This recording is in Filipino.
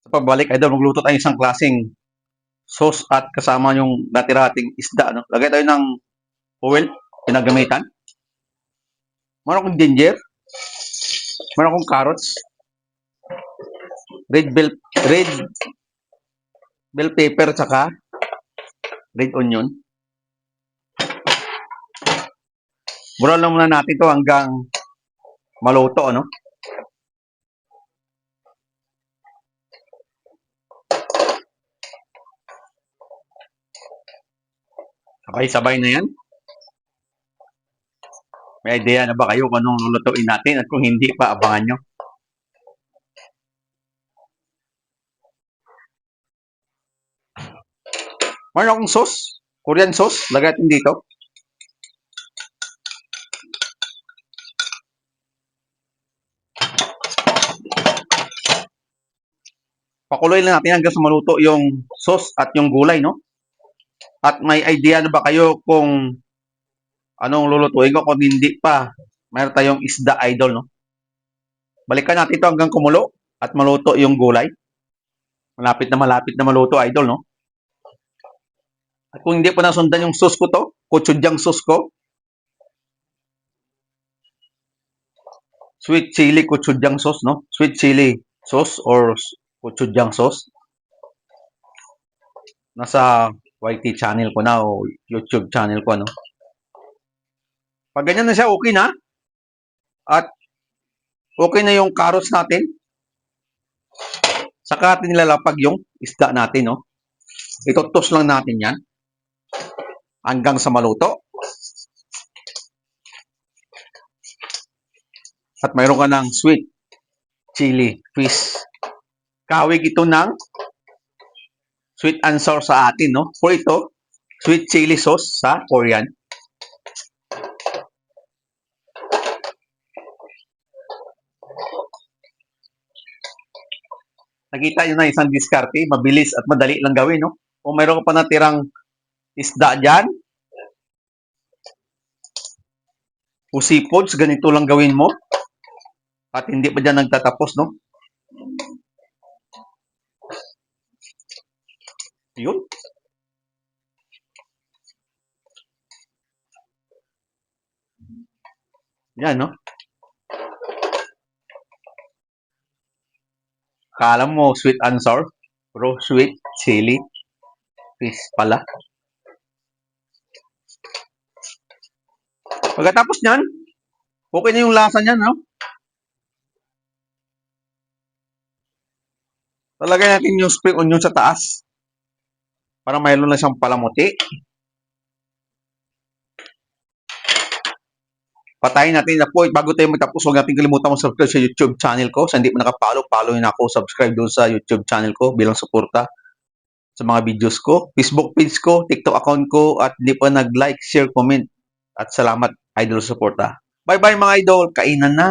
Sa pagbalik, idol, magluto tayo isang klaseng sauce at kasama yung natirating isda. No? Lagay tayo ng oil, pinagamitan. Meron akong ginger, meron akong carrots, red bell, red bell pepper, tsaka red onion. Brown lang muna natin to hanggang maluto, ano? Sabay-sabay na yan. May idea na ba kayo kung anong lulutuin natin? At kung hindi pa, abangan nyo. Meron akong sauce, Korean sauce. Lagay natin dito. Pakuloy lang natin hanggang sa maluto yung sauce at yung gulay, no? At may idea na ba kayo kung anong lulutuin ko? Kung hindi pa, mayroon tayong isda, idol, no? Balikan natin ito hanggang kumulo at maluto yung gulay. Malapit na maluto, idol, no? At kung hindi pa nasundan yung sauce ko to, gochujang sauce ko, sweet chili gochujang sauce, no? Sweet chili sauce or gochujang sauce. Nasa YT channel ko na o YouTube channel ko, ano? Pag ganyan na siya, okay na. At okay na yung carrots natin. Saka natin nilalapag yung isda natin, no? Itutos lang natin yan hanggang sa maluto. At mayroon ka ng sweet chili fish. Kawig ito ng sweet and sour sa atin, no? O ito, sweet chili sauce sa Korean. Nakita nyo na isang diskarte, mabilis at madali lang gawin, no? Kung mayroon ka pa natirang isda dyan, o seafoods, ganito lang gawin mo. At hindi pa dyan nagtatapos, no? Yun. Yan, no? Kala mo sweet and sour, pero sweet chili fish pala. Pagkatapos nyan, okay na yung lasa nyan, no? Talagay natin yung spring onion sa taas para mayroon na siyang palamuti. Patayin natin na po. Bago tayo magtapos, huwag natin kalimutan mag-subscribe sa YouTube channel ko. Sa hindi pa nakapollow, follow nyo na ako. Subscribe doon sa YouTube channel ko bilang suporta sa mga videos ko. Facebook page ko, TikTok account ko, at hindi pa nag-like, share, comment. At salamat, idol, suporta. Bye-bye mga idol. Kainan na.